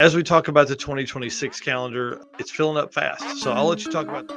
As we talk about the 2026 calendar, it's filling up fast. So I'll let you talk about.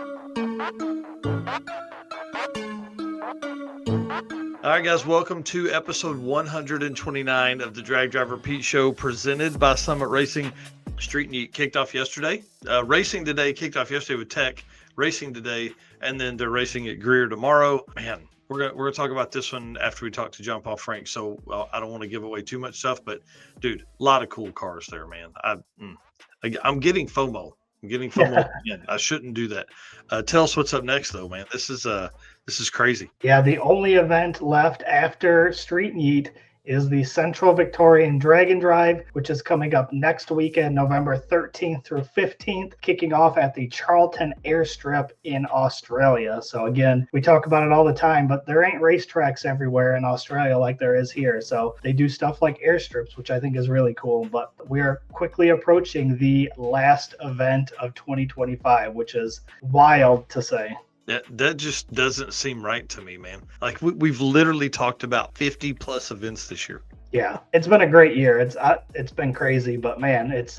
All right, guys, welcome to episode 129 of the Drag Drive Repeat Show presented by Summit Racing. Street Yeet kicked off yesterday. Racing today kicked off yesterday with Tech. Racing today, and then they're racing at Greer tomorrow. Man, we're gonna talk about this one after we talk to Jump Off Frank. So I don't want to give away too much stuff, but dude, a lot of cool cars there, man. I'm getting FOMO. I'm getting FOMO again. I shouldn't do that. Tell us what's up next, though, man. This is crazy. Yeah, the only event left after Street Yeet is the Central Victorian Drag Drive, which is coming up next weekend, November 13th through 15th, kicking off at the Charlton Airstrip in Australia. So again, we talk about it all the time, but there ain't racetracks everywhere in Australia like there is here. So they do stuff like airstrips, which I think is really cool. But we are quickly approaching the last event of 2025, which is wild to say. That just doesn't seem right to me, man. Like we've literally talked about 50 plus events this year. Yeah, it's been a great year. It's been crazy, but man, it's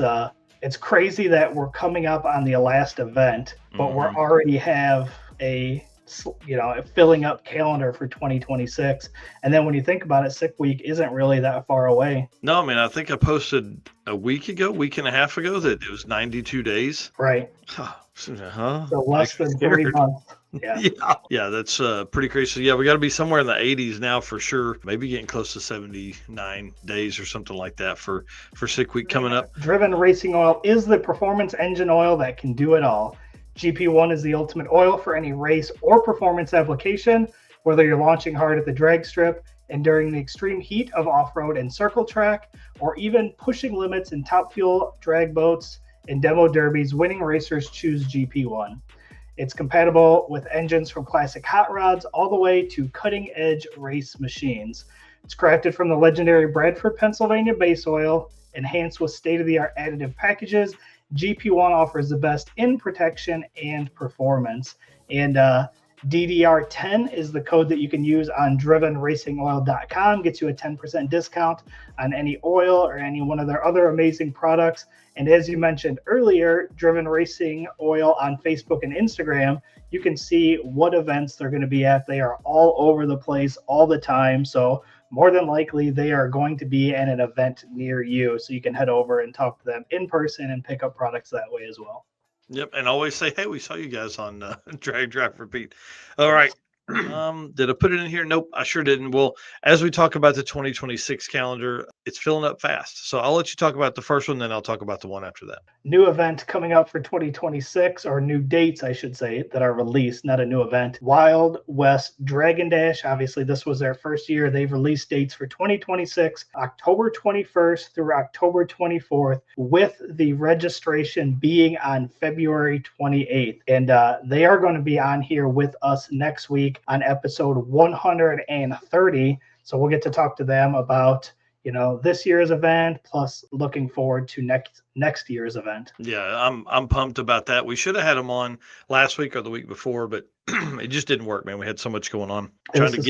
crazy that we're coming up on the last event, but we're already have a filling up calendar for 2026. And then when you think about it, Sick Week isn't really that far away. No, I mean, I think I posted a week and a half ago that it was 92 days. Right. So less than 3 months. Yeah, that's pretty crazy. So yeah, we got to be somewhere in the 80s now for sure. Maybe getting close to 79 days or something like that for Sick Week coming up. Driven Racing Oil is the performance engine oil that can do it all. GP1 is the ultimate oil for any race or performance application, whether you're launching hard at the drag strip, enduring the extreme heat of off-road and circle track, or even pushing limits in top fuel drag boats and demo derbies. Winning racers choose GP1. It's compatible with engines from classic hot rods all the way to cutting-edge race machines. It's crafted from the legendary Bradford, Pennsylvania base oil, enhanced with state-of-the-art additive packages. GP1 offers the best in protection and performance. And DDR10 is the code that you can use on drivenracingoil.com. Gets you a 10% discount on any oil or any one of their other amazing products. And as you mentioned earlier, Driven Racing Oil on Facebook and Instagram, you can see what events they're going to be at. They are all over the place all the time. So more than likely, they are going to be at an event near you. So you can head over and talk to them in person and pick up products that way as well. Yep. And always say, hey, we saw you guys on Drag Drive Repeat. All right. Did I put it in here? Nope, I sure didn't. Well, as we talk about the 2026 calendar, it's filling up fast. So I'll let you talk about the first one, then I'll talk about the one after that. New event coming up for 2026, or new dates, I should say, that are released, not a new event. Wild West Dragon Dash. Obviously, this was their first year. They've released dates for 2026, October 21st through October 24th, with the registration being on February 28th. And they are going to be on here with us next week on episode 130. So we'll get to talk to them about, this year's event, plus looking forward to next year's event. Yeah, I'm pumped about that. We should have had them on last week or the week before, but it just didn't work, man. We had so much going on.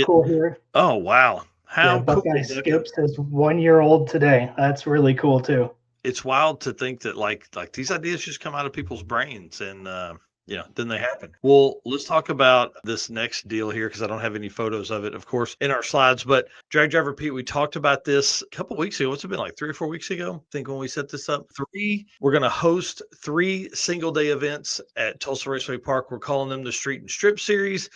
Cool here. Oh, wow. How cool. Buckeye Skips is 1 year old today. That's really cool too. It's wild to think that like these ideas just come out of people's brains and then they happen. Well, let's talk about this next deal here because I don't have any photos of it, of course, in our slides. But Drag Drive Repeat, we talked about this a couple of weeks ago. What's it been, like 3 or 4 weeks ago? I think when we set this up. We're going to host 3 single-day events at Tulsa Raceway Park. We're calling them the Street and Strip Series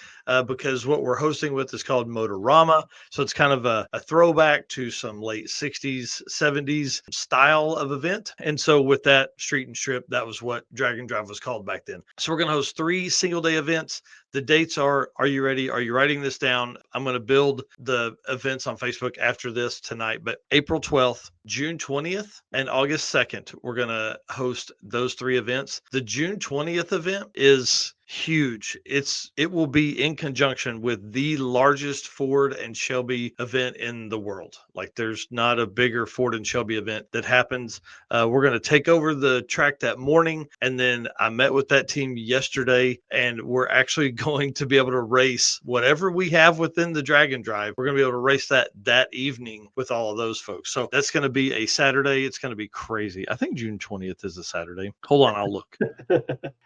because what we're hosting with is called Motorama. So it's kind of a throwback to some late 60s, 70s style of event. And so with that Street and Strip, that was what Drag and Drive was called back then. So we're going to host 3 single-day events. The dates are you ready? Are you writing this down? I'm going to build the events on Facebook after this tonight, but April 12th, June 20th, and August 2nd, we're going to host those 3 events. The June 20th event is Huge. It will be in conjunction with the largest Ford and Shelby event in the world. Like there's not a bigger Ford and Shelby event that happens. We're going to take over the track that morning, and then I met with that team yesterday, and we're actually going to be able to race whatever we have within the Drag and Drive. We're going to be able to race that evening with all of those folks. So that's going to be a Saturday. It's going to be crazy. I think June 20th is a Saturday. Hold on, I'll look.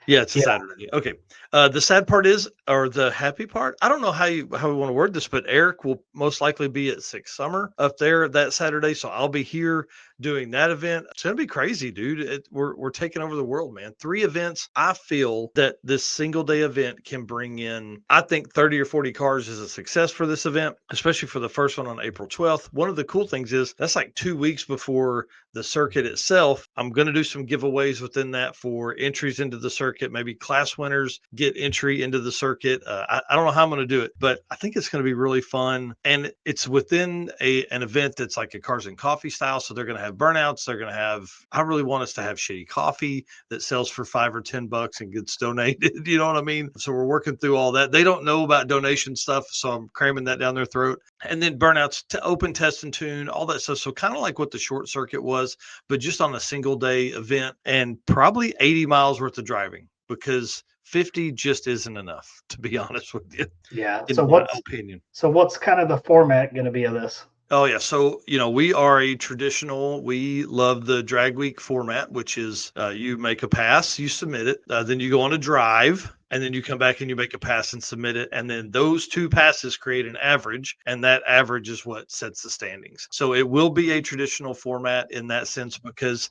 Yeah, it's a Saturday. Okay. The sad part is, or the happy part, I don't know how we want to word this, but Eric will most likely be at Six Summer up there that Saturday. So I'll be here doing that event. It's gonna be crazy, dude. We're taking over the world, man. 3 events. I feel that this single day event can bring in, I think 30 or 40 cars is a success for this event, especially for the first one on April 12th. One of the cool things is that's like 2 weeks before the circuit itself. I'm going to do some giveaways within that for entries into the circuit. Maybe class winners get entry into the circuit. I don't know how I'm going to do it, but I think it's going to be really fun. And it's within an event that's like a cars and coffee style. So they're going to have burnouts. They're going to have, I really want us to have shitty coffee that sells for $5 or $10 and gets donated. You know what I mean? So we're working through all that. They don't know about donation stuff. So I'm cramming that down their throat. And then burnouts to open, test, and tune, all that stuff. So kind of like what the short circuit was, but just on a single day event, and probably 80 miles worth of driving, because 50 just isn't enough, to be honest with you. Yeah. In my opinion. So what's kind of the format going to be of this? Oh yeah. So, we are we love the drag week format, which is you make a pass, you submit it, then you go on a drive, and then you come back and you make a pass and submit it. And then those 2 passes create an average, and that average is what sets the standings. So it will be a traditional format in that sense, because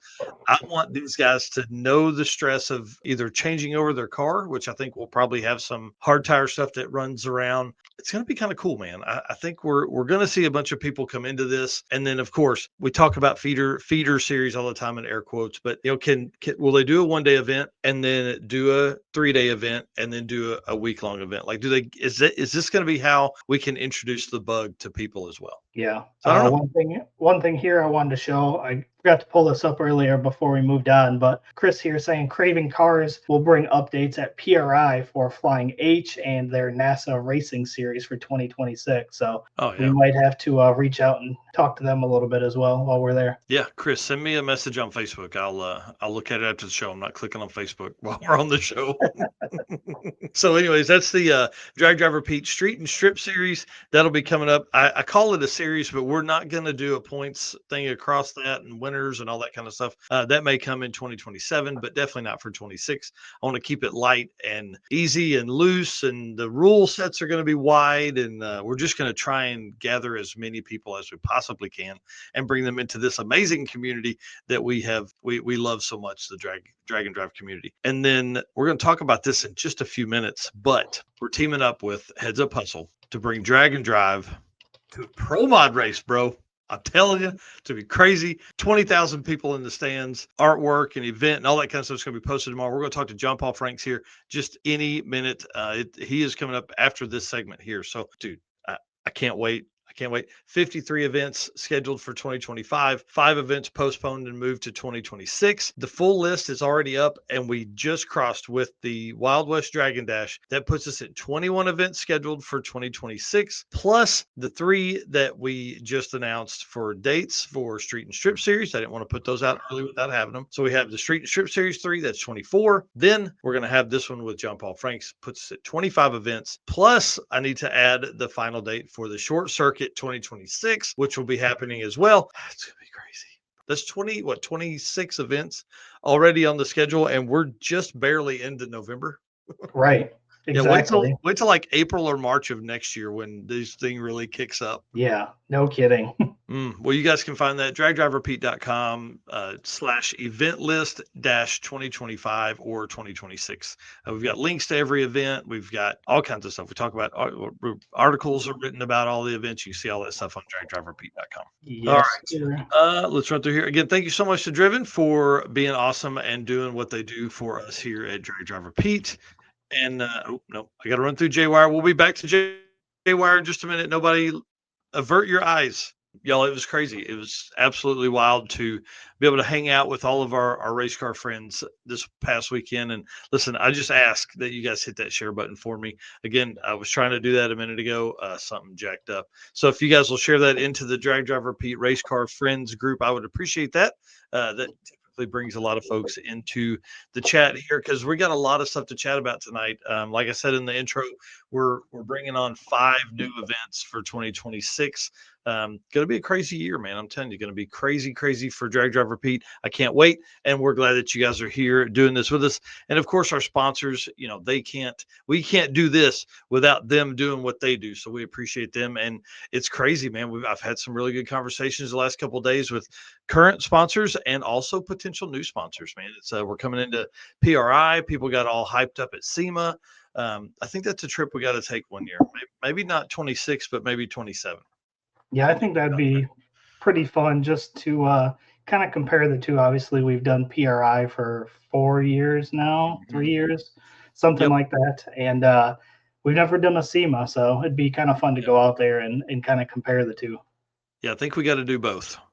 I want these guys to know the stress of either changing over their car, which I think will probably have some hard tire stuff that runs around. It's going to be kind of cool, man. I think we're going to see a bunch of people come into this. And then, of course, we talk about feeder series all the time in air quotes, but will they do a 1-day event and then do a 3-day event and then do a week-long event? Like, is this going to be how we can introduce the bug to people as well? Yeah. So I don't know. One thing here I wanted to show, I forgot to pull this up earlier before we moved on, but Chris here saying Craving Cars will bring updates at PRI for Flying H and their NASA racing series for 2026. So we might have to reach out and talk to them a little bit as well while we're there. Yeah, Chris, send me a message on Facebook. I'll look at it after the show. I'm not clicking on Facebook while we're on the show. So anyways, that's the Drag Driver Pete Street and Strip series. That'll be coming up. I call it a series, but we're not going to do a points thing across that and winners and all that kind of stuff. That may come in 2027, but definitely not for 26. I want to keep it light and easy and loose, and the rule sets are going to be wide, and we're just going to try and gather as many people as we possibly can and bring them into this amazing community that we love so much, the drag and drive community. And then we're going to talk about this in just a few minutes, but we're teaming up with Heads Up Hustle to bring drag and drive to a pro mod race, bro. I'm telling you, to be crazy. 20,000 people in the stands, artwork and event and all that kind of stuff is going to be posted tomorrow. We're going to talk to John Paul Franks here just any minute. He is coming up after this segment here. So, dude, I can't wait. 53 events scheduled for 2025, 5 events postponed and moved to 2026. The full list is already up, and we just crossed with the Wild West Dragon Dash. That puts us at 21 events scheduled for 2026, plus the 3 that we just announced for dates for Street and Strip Series. I didn't want to put those out early without having them. So we have the Street and Strip Series 3, that's 24. Then we're going to have this one with John Paul Franks, puts us at 25 events. Plus, I need to add the final date for the Short Circuit 2026, which will be happening as well. It's gonna be crazy. That's 26 events already on the schedule, and we're just barely into November. Right. Exactly. Yeah, wait till like April or March of next year when this thing really kicks up. Yeah, no kidding. Well, you guys can find that dragdriverpete.com /event list -2025 or 2026. We've got links to every event. We've got all kinds of stuff. We talk about articles are written about all the events. You see all that stuff on dragdriverpete.com. Yes, all right. Let's run through here. Again, thank you so much to Driven for being awesome and doing what they do for us here at Drag Driver Pete. And I got to run through J-Wire. We'll be back to J-Wire in just a minute. Nobody avert your eyes. Y'all, it was crazy. It was absolutely wild to be able to hang out with all of our race car friends this past weekend. And listen, I just ask that you guys hit that share button for me. Again, I was trying to do that a minute ago. Something jacked up. So if you guys will share that into the Drag Drive Repeat Race Car Friends group, I would appreciate that. That typically brings a lot of folks into the chat here because we got a lot of stuff to chat about tonight. Like I said in the intro, we're bringing on 5 new events for 2026. Going to be a crazy year, man. I'm telling you, going to be crazy, crazy for Drag Drive Repeat. I can't wait. And we're glad that you guys are here doing this with us. And of course, our sponsors, we can't do this without them doing what they do. So we appreciate them. And it's crazy, man. I've had some really good conversations the last couple of days with current sponsors and also potential new sponsors, man. We're coming into PRI. People got all hyped up at SEMA. I think that's a trip we got to take one year. Maybe not 26, but maybe 27. Yeah, I think that'd be pretty fun just to kind of compare the two. Obviously, we've done PRI for 4 years now, 3 years, something Yep. like that. And we've never done a SEMA, so it'd be kind of fun to go out there and kind of compare the two. Yeah, I think we got to do both.